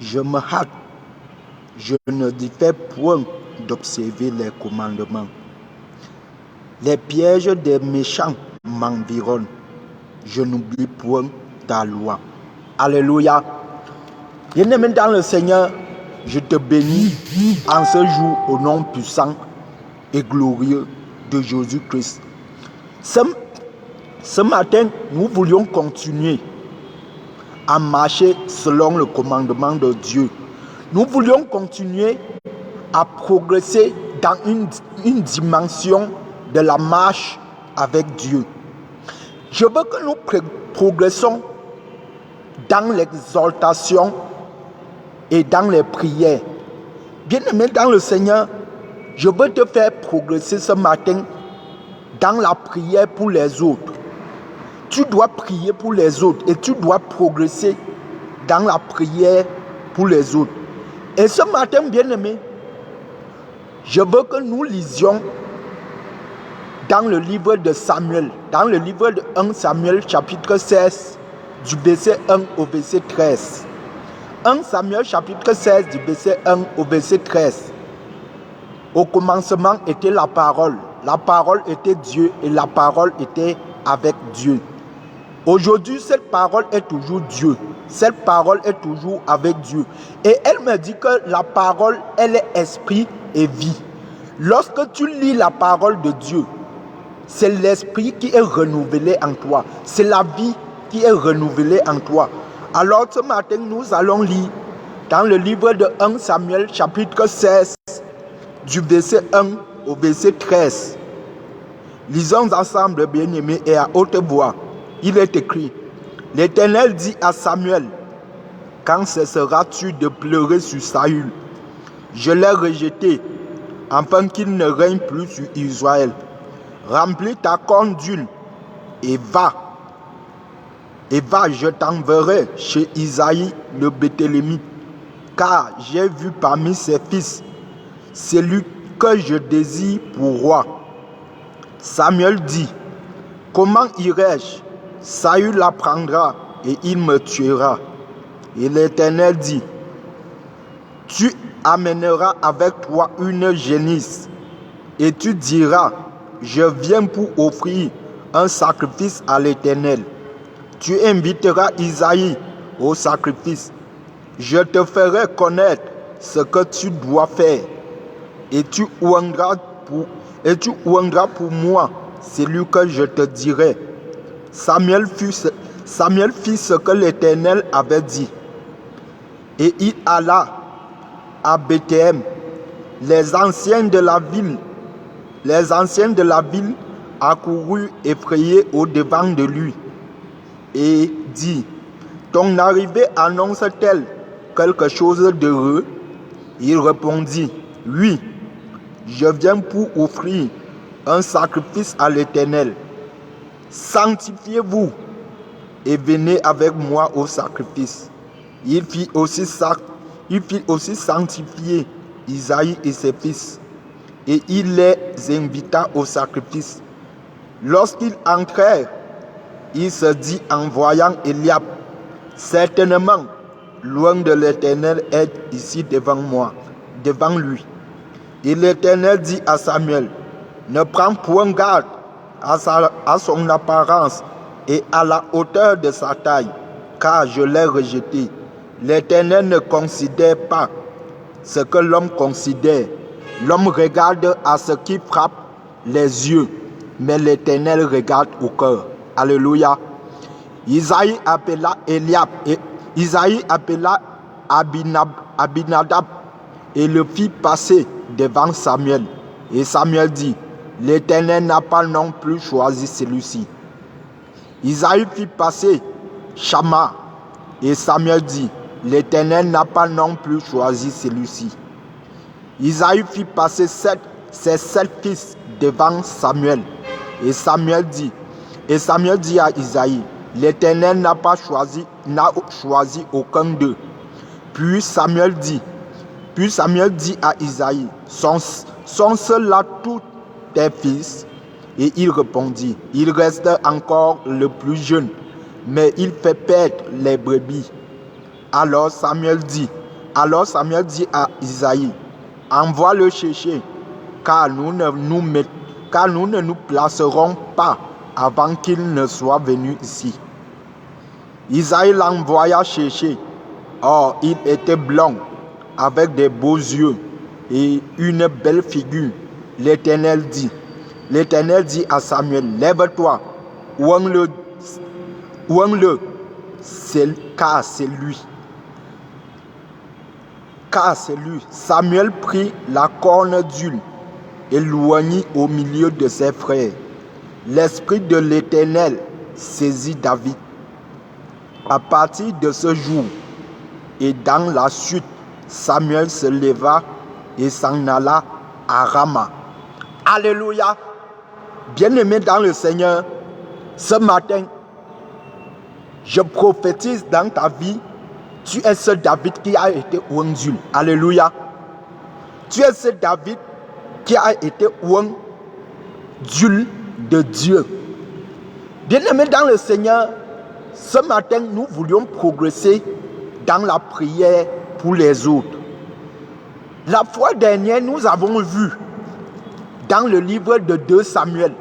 Je me hâte, je ne diffère point d'observer les commandements. Les pièges des méchants m'environnent. Je n'oublie point ta loi. Alléluia. Bien-aimé dans le Seigneur, je te bénis en ce jour au nom puissant et glorieux de Jésus-Christ. Ce matin, nous voulions continuer à marcher selon le commandement de Dieu. Nous voulions continuer à progresser dans une dimension de la marche avec Dieu. Je veux que nous progressons dans l'exaltation et dans les prières. Bien-aimé dans le Seigneur, je veux te faire progresser ce matin dans la prière pour les autres. Tu dois prier pour les autres et tu dois progresser dans la prière pour les autres. Et ce matin, bien-aimé, je veux que nous lisions dans le livre de Samuel, dans le livre de 1 Samuel chapitre 16, du verset 1 au verset 13. 1 Samuel chapitre 16, du verset 1 au verset 13. Au commencement était la parole était Dieu et la parole était avec Dieu. Aujourd'hui, cette parole est toujours Dieu. Cette parole est toujours avec Dieu. Et elle me dit que la parole, elle est esprit et vie. Lorsque tu lis la parole de Dieu, c'est l'esprit qui est renouvelé en toi. C'est la vie qui est renouvelée en toi. Alors ce matin, nous allons lire dans le livre de 1 Samuel chapitre 16, du verset 1 au verset 13. Lisons ensemble, bien-aimés, et à haute voix. Il est écrit: L'Éternel dit à Samuel: Quand cesseras-tu de pleurer sur Saül? Je l'ai rejeté, afin qu'il ne règne plus sur Israël. Remplis ta corne d'huile et va, je t'enverrai chez Isaïe le Béthélémite, car j'ai vu parmi ses fils celui que je désire pour roi. Samuel dit: Comment irai-je? Saül l'apprendra et il me tuera. Et l'Éternel dit: Tu amèneras avec toi une génisse et tu diras: Je viens pour offrir un sacrifice à l'Éternel. Tu inviteras Isaïe au sacrifice. Je te ferai connaître ce que tu dois faire et tu oindras pour moi celui que je te dirai. Samuel fit ce que l'Éternel avait dit. Et il alla à Bethléem. Les anciens de la ville accoururent effrayés au-devant de lui et dit: Ton arrivée annonce-t-elle quelque chose d'heureux? Il répondit: Oui, je viens pour offrir un sacrifice à l'Éternel. Sanctifiez-vous et venez avec moi au sacrifice. Il fit aussi sanctifier Isaïe et ses fils, et il les invita au sacrifice. Lorsqu'ils entrèrent, il se dit en voyant Eliab: Certainement, loin de l'Éternel est ici devant lui. Et l'Éternel dit à Samuel: Ne prends point garde à son apparence et à la hauteur de sa taille, car je l'ai rejeté. L'Éternel ne considère pas ce que l'homme considère. L'homme regarde à ce qui frappe les yeux, mais l'Éternel regarde au cœur. Alléluia. Isaïe appela Eliab et Isaïe appela Abinadab et le fit passer devant Samuel. Et Samuel dit: L'Éternel n'a pas non plus choisi celui-ci. Isaïe fit passer Shama. Et Samuel dit: L'Éternel n'a pas non plus choisi celui-ci. Isaïe fit passer ses 7 fils devant Samuel. Et Samuel dit à Isaïe: L'Éternel n'a choisi aucun d'eux. Puis Samuel dit à Isaïe: Sont ceux-là tous tes fils? Et il répondit: Il reste encore le plus jeune, mais il fait perdre les brebis. Alors Samuel dit: Alors Samuel dit à Isaïe, envoie-le chercher, car nous ne nous placerons pas avant qu'il ne soit venu ici. Isaïe l'envoya chercher. Or, il était blanc, avec des beaux yeux et une belle figure. L'Éternel dit à Samuel, lève-toi, ouangle, car c'est lui. Samuel prit la corne d'huile et l'oignit au milieu de ses frères. L'esprit de l'Éternel saisit David. À partir de ce jour et dans la suite, Samuel se leva et s'en alla à Rama. Alléluia. Bien-aimé dans le Seigneur, ce matin, je prophétise dans ta vie, tu es ce David qui a été oint. Alléluia. Tu es ce David qui a été oint d'huile de Dieu. Bien-aimé dans le Seigneur, ce matin, nous voulions progresser dans la prière pour les autres. La fois dernière, nous avons vu dans le livre de 2 Samuel,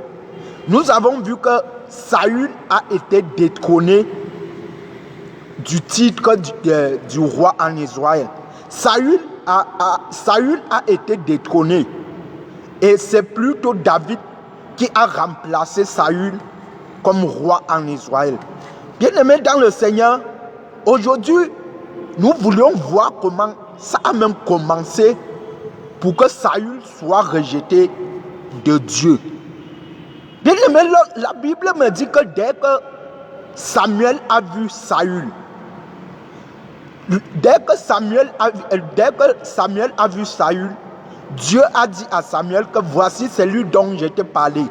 nous avons vu que Saül a été détrôné du titre du roi en Israël. Saül a été détrôné et c'est plutôt David qui a remplacé Saül comme roi en Israël. Bien-aimés dans le Seigneur, aujourd'hui, nous voulions voir comment ça a même commencé pour que Saül soit rejeté de Dieu. Bien-aimé, la Bible me dit que dès que Samuel a vu Saül, dès que Samuel a vu Saül, Dieu a dit à Samuel que voici celui dont je t'ai parlé.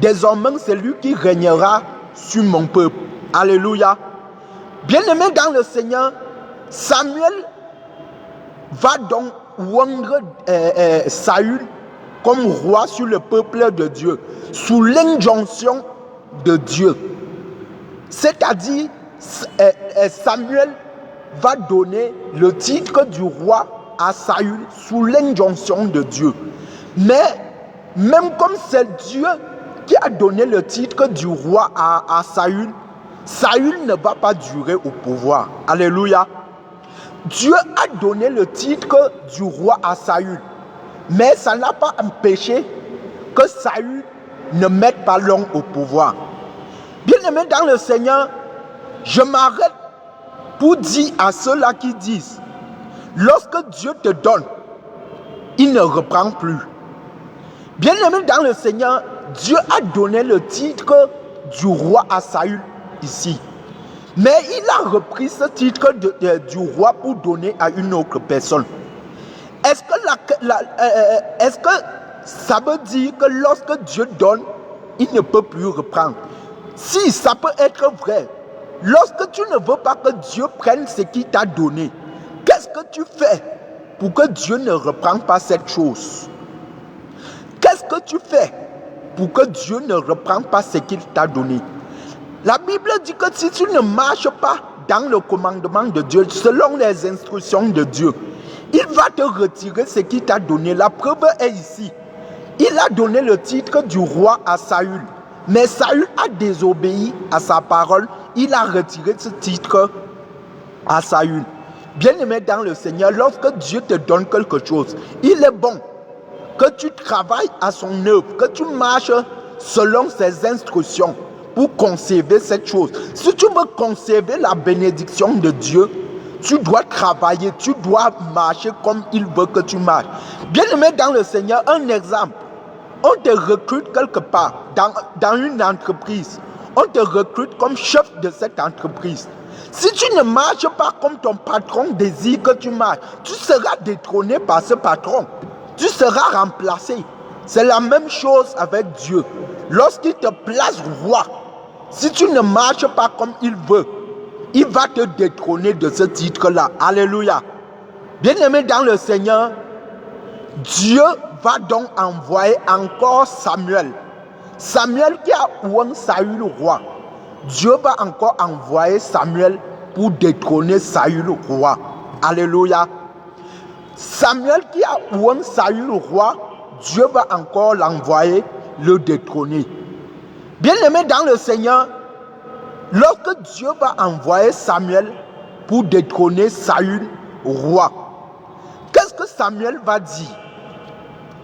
Désormais, c'est lui qui régnera sur mon peuple. Alléluia. Bien-aimé dans le Seigneur, Samuel va donc oindre Saül comme roi sur le peuple de Dieu, sous l'injonction de Dieu. C'est-à-dire, Samuel va donner le titre du roi à Saül sous l'injonction de Dieu. Mais même comme c'est Dieu qui a donné le titre du roi à Saül, Saül ne va pas durer au pouvoir. Alléluia. Dieu a donné le titre du roi à Saül, mais ça n'a pas empêché que Saül ne mette pas l'homme au pouvoir. Bien-aimés dans le Seigneur, je m'arrête pour dire à ceux-là qui disent, lorsque Dieu te donne, il ne reprend plus. Bien-aimés dans le Seigneur, Dieu a donné le titre du roi à Saül ici. Mais il a repris ce titre du roi pour donner à une autre personne. Est-ce que ça veut dire que lorsque Dieu donne, il ne peut plus reprendre? Si, ça peut être vrai. Lorsque tu ne veux pas que Dieu prenne ce qu'il t'a donné, qu'est-ce que tu fais pour que Dieu ne reprenne pas cette chose? Qu'est-ce que tu fais pour que Dieu ne reprenne pas ce qu'il t'a donné? La Bible dit que si tu ne marches pas dans le commandement de Dieu, selon les instructions de Dieu, il va te retirer ce qu'il t'a donné. La preuve est ici. Il a donné le titre du roi à Saül. Mais Saül a désobéi à sa parole. Il a retiré ce titre à Saül. Bien-aimé dans le Seigneur, lorsque Dieu te donne quelque chose, il est bon que tu travailles à son œuvre, que tu marches selon ses instructions pour conserver cette chose. Si tu veux conserver la bénédiction de Dieu, tu dois travailler, tu dois marcher comme il veut que tu marches. Bien-aimé dans le Seigneur, un exemple. On te recrute quelque part, dans une entreprise. On te recrute comme chef de cette entreprise. Si tu ne marches pas comme ton patron désire que tu marches, tu seras détrôné par ce patron. Tu seras remplacé. C'est la même chose avec Dieu. Lorsqu'il te place roi, si tu ne marches pas comme il veut, il va te détrôner de ce titre-là. Alléluia. Bien-aimé dans le Seigneur, Dieu va donc envoyer encore Samuel. Samuel qui a oint Saül roi. Dieu va encore envoyer Samuel pour détrôner Saül roi. Alléluia. Samuel qui a oint Saül roi, Dieu va encore l'envoyer le détrôner. Bien-aimé dans le Seigneur, lorsque Dieu va envoyer Samuel pour détrôner Saül roi, qu'est-ce que Samuel va dire?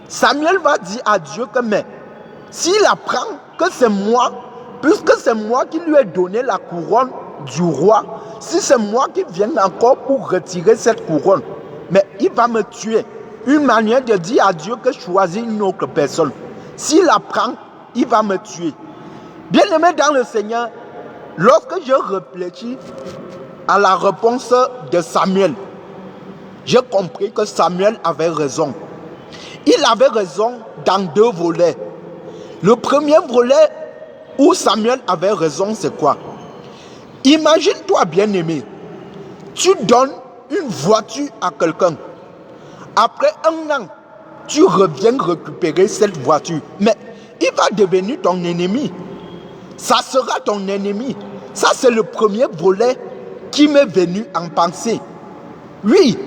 Samuel va dire à Dieu que mais s'il apprend que c'est moi, puisque c'est moi qui lui ai donné la couronne du roi, si c'est moi qui viens encore pour retirer cette couronne, mais il va me tuer. Une manière de dire à Dieu que choisis une autre personne. S'il apprend, il va me tuer. Bien-aimé dans le Seigneur, lorsque je réfléchis à la réponse de Samuel, j'ai compris que Samuel avait raison. Il avait raison dans deux volets. Le premier volet où Samuel avait raison, c'est quoi? Imagine-toi, bien-aimé, tu donnes une voiture à quelqu'un. Après un an, tu reviens récupérer cette voiture. Mais il va devenir ton ennemi. Ça sera ton ennemi. Ça, c'est le premier volet qui m'est venu en pensée. Oui,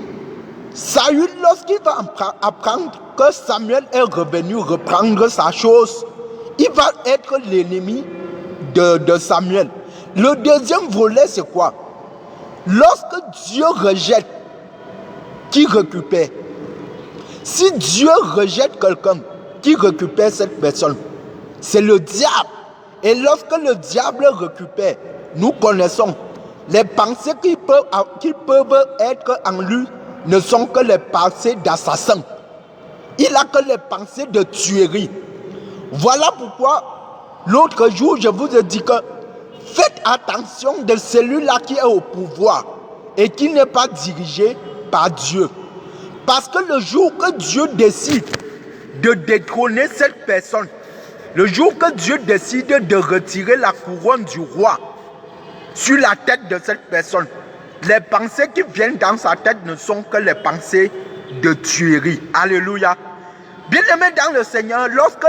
Saül, lorsqu'il va apprendre que Samuel est revenu reprendre sa chose, il va être l'ennemi de Samuel. Le deuxième volet, c'est quoi? Lorsque Dieu rejette, qui récupère? Si Dieu rejette quelqu'un, qui récupère cette personne? C'est le diable. Et lorsque le diable récupère, nous connaissons les pensées qui peuvent être en lui ne sont que les pensées d'assassin. Il n'a que les pensées de tuerie. Voilà pourquoi l'autre jour je vous ai dit que faites attention de celui-là qui est au pouvoir et qui n'est pas dirigé par Dieu. Parce que le jour que Dieu décide de détrôner cette personne, le jour que Dieu décide de retirer la couronne du roi sur la tête de cette personne, les pensées qui viennent dans sa tête ne sont que les pensées de tuerie. Alléluia. Bien-aimé dans le Seigneur, lorsque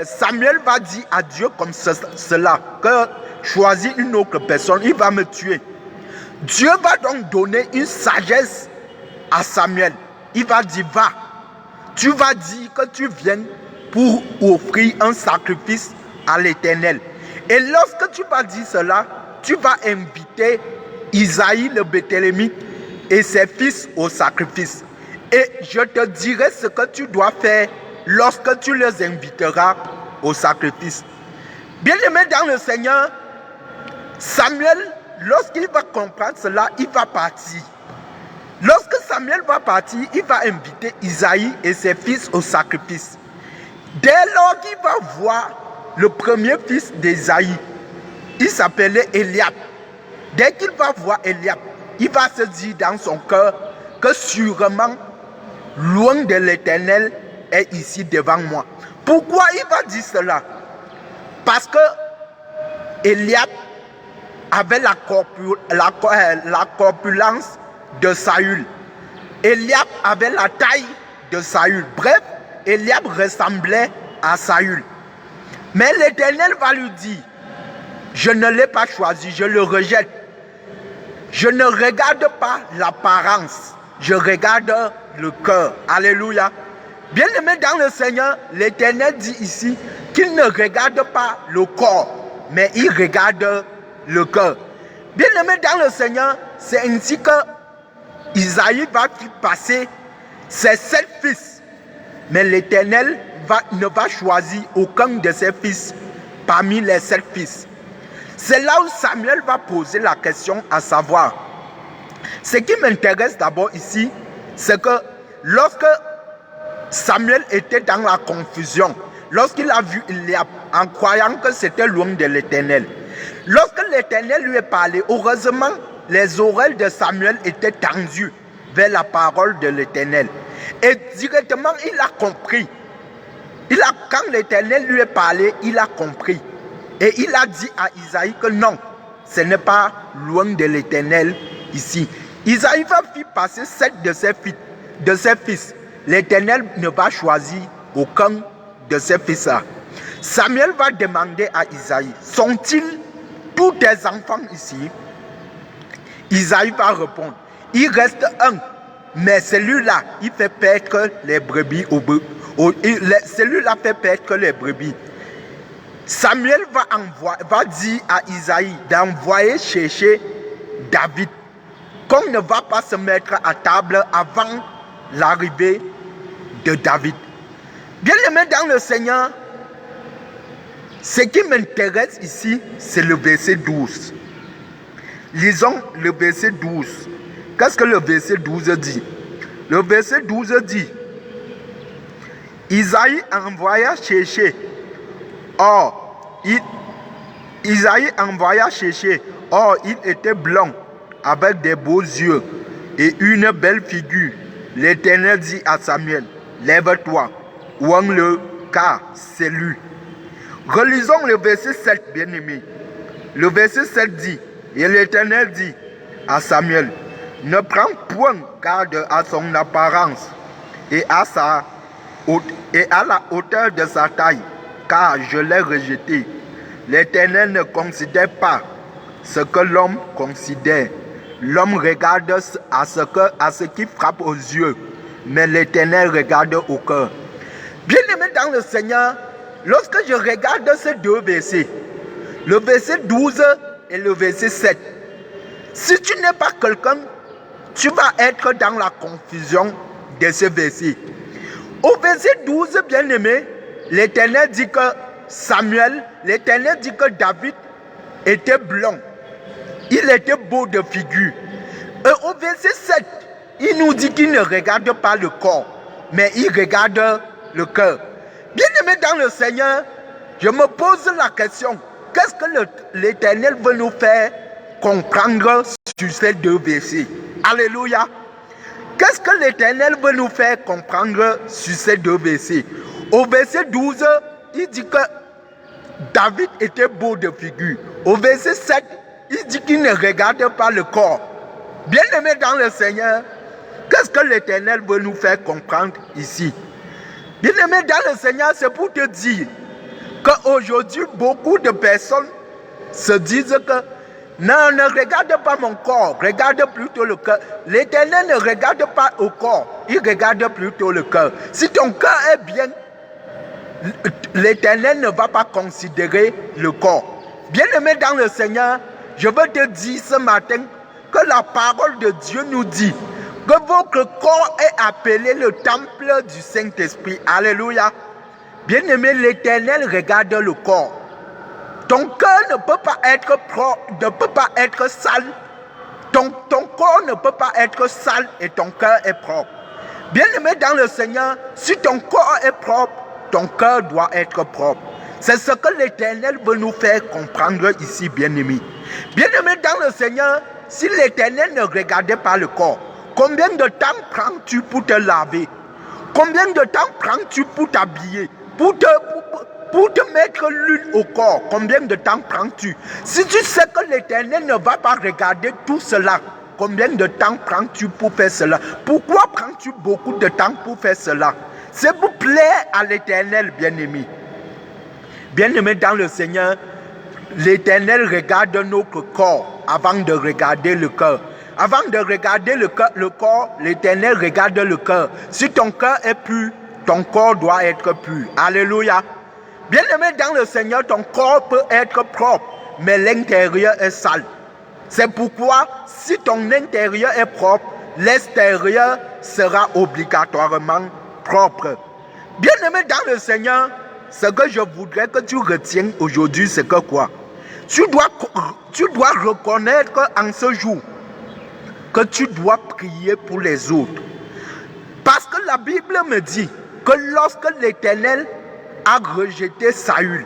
Samuel va dire à Dieu comme cela, que choisis une autre personne, il va me tuer. Dieu va donc donner une sagesse à Samuel. Il va dire, va, tu vas dire que tu viens pour offrir un sacrifice à l'Éternel. Et lorsque tu vas dire cela, tu vas inviter Isaïe le Béthélémite et ses fils au sacrifice. Et je te dirai ce que tu dois faire lorsque tu les inviteras au sacrifice. Bien-aimé dans le Seigneur, Samuel, lorsqu'il va comprendre cela, il va partir. Lorsque Samuel va partir, il va inviter Isaïe et ses fils au sacrifice. Dès lors qu'il va voir le premier fils d'Isaïe, il s'appelait Eliab. Dès qu'il va voir Eliab, il va se dire dans son cœur que sûrement, loin de l'Éternel est ici devant moi. Pourquoi il va dire cela? Parce que Eliab avait la corpulence de Saül. Eliab avait la taille de Saül. Bref, Eliab ressemblait à Saül. Mais l'Éternel va lui dire, je ne l'ai pas choisi, je le rejette. Je ne regarde pas l'apparence, je regarde le cœur. Alléluia. Bien-aimé dans le Seigneur, l'Éternel dit ici qu'il ne regarde pas le corps, mais il regarde le cœur. Bien-aimé dans le Seigneur, c'est ainsi que Isaïe va passer ses 7 fils. Mais l'Éternel ne va choisir aucun de ses fils parmi les 7 fils. C'est là où Samuel va poser la question à savoir. Ce qui m'intéresse d'abord ici, c'est que lorsque Samuel était dans la confusion, lorsqu'il a vu Eliab en croyant que c'était loin de l'Éternel, lorsque l'Éternel lui est parlé, heureusement, les oreilles de Samuel étaient tendues vers la parole de l'Éternel. Et directement, il a compris. Quand l'Éternel lui est parlé, il a compris. Et il a dit à Isaïe que non, ce n'est pas loin de l'Éternel ici. Isaïe va faire passer 7 de ses fils. L'Éternel ne va choisir aucun de ses fils-là. Samuel va demander à Isaïe, sont-ils tous tes enfants ici? Isaïe va répondre, il reste un. Mais celui-là, il fait perdre les brebis celui-là fait perdre les brebis. Samuel va dire à Isaïe d'envoyer chercher David. Qu'on ne va pas se mettre à table avant l'arrivée de David. Bien-aimé dans le Seigneur, ce qui m'intéresse ici, c'est le verset 12. Lisons le verset 12. Qu'est-ce que le verset 12 dit? Le verset 12 dit, Isaïe envoya chercher. Isaïe envoya chercher. Or, il était blanc, avec des beaux yeux et une belle figure. L'Éternel dit à Samuel, lève-toi, ouvre-le, car c'est lui. Relisons le verset 7, bien-aimé. Le verset 7 dit, et l'Éternel dit à Samuel, ne prends point garde à son apparence et à la hauteur de sa taille, car je l'ai rejeté. L'Éternel ne considère pas ce que l'homme considère. L'homme regarde à ce qui frappe aux yeux, mais l'Éternel regarde au cœur. Bien-aimé dans le Seigneur, lorsque je regarde ces deux versets, le verset 12 et le verset 7, si tu n'es pas quelqu'un, tu vas être dans la confusion de ces versets. Au verset 12, bien-aimé, l'Éternel dit que l'Éternel dit que David était blanc. Il était beau de figure. Et au verset 7, il nous dit qu'il ne regarde pas le corps, mais il regarde le cœur. Bien-aimé dans le Seigneur, je me pose la question, qu'est-ce que l'Éternel veut nous faire comprendre sur ces deux versets? Alléluia. Qu'est-ce que l'Éternel veut nous faire comprendre sur ces deux versets? Au verset 12, il dit que David était beau de figure. Au verset 7, il dit qu'il ne regarde pas le corps. Bien-aimé dans le Seigneur, qu'est-ce que l'Éternel veut nous faire comprendre ici? Bien-aimé dans le Seigneur, c'est pour te dire qu'aujourd'hui, beaucoup de personnes se disent que non, ne regarde pas mon corps, regarde plutôt le cœur. L'Éternel ne regarde pas au corps, il regarde plutôt le cœur. Si ton cœur est bien, l'Éternel ne va pas considérer le corps. Bien-aimé dans le Seigneur, je veux te dire ce matin que la parole de Dieu nous dit que votre corps est appelé le temple du Saint-Esprit. Alléluia. Bien-aimé, l'Éternel regarde le corps. Ton cœur ne peut pas être propre, ne peut pas être sale. Ton corps ne peut pas être sale et ton cœur est propre. Bien-aimé dans le Seigneur, si ton corps est propre, ton cœur doit être propre. C'est ce que l'Éternel veut nous faire comprendre ici, bien-aimé. Bien-aimé dans le Seigneur, si l'Éternel ne regardait pas le corps, combien de temps prends-tu pour te laver? Combien de temps prends-tu pour t'habiller? Pour te mettre l'huile au corps, combien de temps prends-tu? Si tu sais que l'Éternel ne va pas regarder tout cela, combien de temps prends-tu pour faire cela? Pourquoi prends-tu beaucoup de temps pour faire cela? C'est pour plaire à l'Éternel, bien-aimé. Bien-aimé dans le Seigneur, l'Éternel regarde notre corps avant de regarder le cœur. Avant de regarder le corps, l'Éternel regarde le cœur. Si ton cœur est pur, ton corps doit être pur. Alléluia. Bien-aimé dans le Seigneur, ton corps peut être propre, mais l'intérieur est sale. C'est pourquoi, si ton intérieur est propre, l'extérieur sera obligatoirement propre. Bien-aimé dans le Seigneur, ce que je voudrais que tu retiennes aujourd'hui, c'est que quoi? Tu dois reconnaître en ce jour que tu dois prier pour les autres. Parce que la Bible me dit que lorsque l'Éternel a rejeté Saül,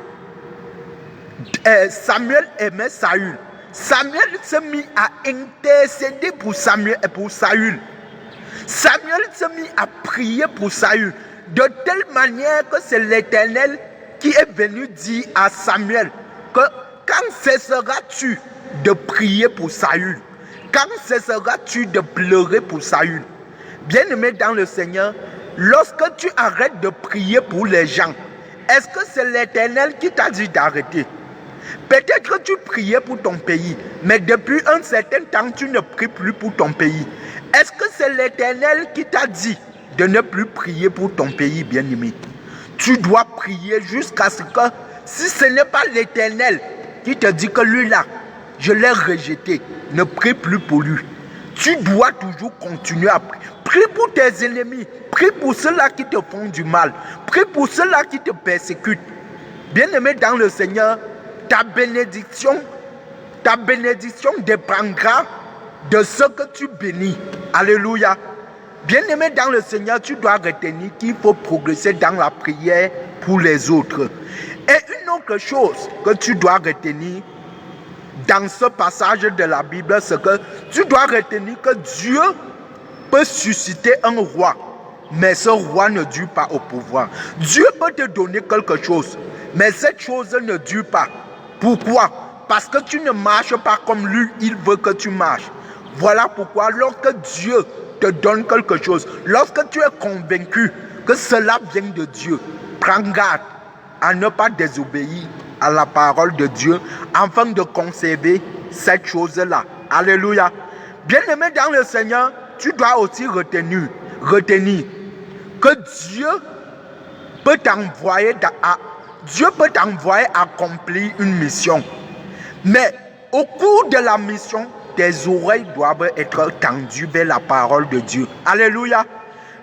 Samuel aimait Saül. Samuel s'est mis à intercéder pour Saül. Samuel s'est mis à prier pour Saül. De telle manière que c'est l'Éternel qui est venu dire à Samuel que quand cesseras-tu de prier pour Saül? Quand cesseras-tu de pleurer pour Saül? Bien-aimé dans le Seigneur, lorsque tu arrêtes de prier pour les gens, est-ce que c'est l'Éternel qui t'a dit d'arrêter? Peut-être que tu priais pour ton pays, mais depuis un certain temps, tu ne pries plus pour ton pays. Est-ce que c'est l'Éternel qui t'a dit de ne plus prier pour ton pays, bien-aimé? Tu dois prier jusqu'à ce que, si ce n'est pas l'Éternel qui te dit que lui là, je l'ai rejeté, ne prie plus pour lui. Tu dois toujours continuer à prier. Prie pour tes ennemis. Prie pour ceux-là qui te font du mal. Prie pour ceux-là qui te persécutent. Bien-aimé dans le Seigneur, ta bénédiction dépendra de ce que tu bénis. Alléluia. Bien-aimé dans le Seigneur, tu dois retenir qu'il faut progresser dans la prière pour les autres. Et une autre chose que tu dois retenir dans ce passage de la Bible, c'est que tu dois retenir que Dieu peut susciter un roi, mais ce roi ne dure pas au pouvoir. Dieu peut te donner quelque chose, mais cette chose ne dure pas. Pourquoi? Parce que tu ne marches pas comme lui, il veut que tu marches. Voilà pourquoi lorsque Dieu te donne quelque chose, lorsque tu es convaincu que cela vient de Dieu, prends garde à ne pas désobéir à la parole de Dieu afin de conserver cette chose-là. Alléluia. Bien-aimé dans le Seigneur, tu dois aussi retenir que Dieu peut t'envoyer accomplir une mission. Mais au cours de la mission, tes oreilles doivent être tendues vers la parole de Dieu. Alléluia.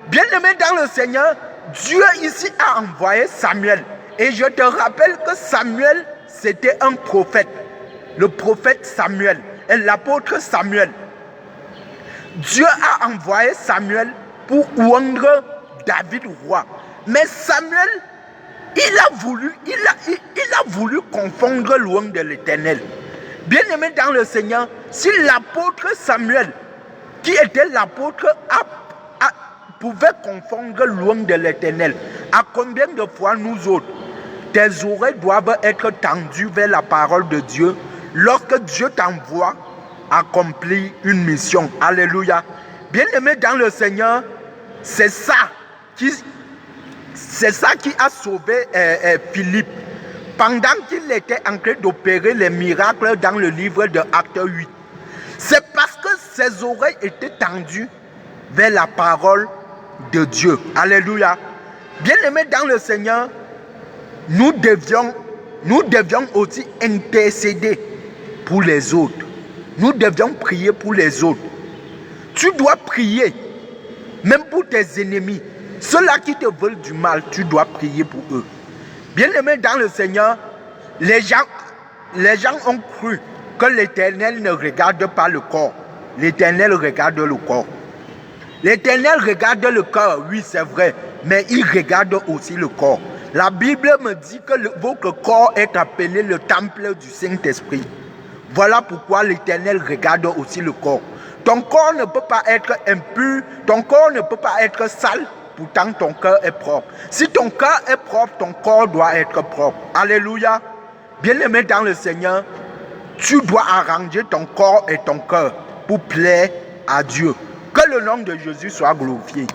Bien-aimé dans le Seigneur, Dieu ici a envoyé Samuel. Et je te rappelle que Samuel, c'était un prophète. Le prophète Samuel et l'apôtre Samuel. Dieu a envoyé Samuel pour oindre David roi. Mais Samuel, il a voulu confondre loin de l'Éternel. Bien-aimé dans le Seigneur, si l'apôtre Samuel, qui était l'apôtre, pouvait confondre loin de l'Éternel, à combien de fois nous autres, tes oreilles doivent être tendues vers la parole de Dieu lorsque Dieu t'envoie accomplir une mission. Alléluia. Bien-aimé dans le Seigneur, c'est ça qui a sauvé Philippe pendant qu'il était en train d'opérer les miracles dans le livre de Actes 8. C'est parce que ses oreilles étaient tendues vers la parole de Dieu. Alléluia. Bien-aimé dans le Seigneur, nous devions aussi intercéder pour les autres. Nous devions prier pour les autres. Tu dois prier, même pour tes ennemis. Ceux-là qui te veulent du mal, tu dois prier pour eux. Bien-aimé dans le Seigneur, les gens ont cru que l'Éternel ne regarde pas le corps. L'Éternel regarde le corps. L'Éternel regarde le corps, oui c'est vrai, mais il regarde aussi le corps. La Bible me dit que votre corps est appelé le temple du Saint-Esprit. Voilà pourquoi l'Éternel regarde aussi le corps. Ton corps ne peut pas être impur, ton corps ne peut pas être sale, pourtant ton cœur est propre. Si ton cœur est propre, ton corps doit être propre. Alléluia. Bien-aimé dans le Seigneur, tu dois arranger ton corps et ton cœur pour plaire à Dieu. Que le nom de Jésus soit glorifié.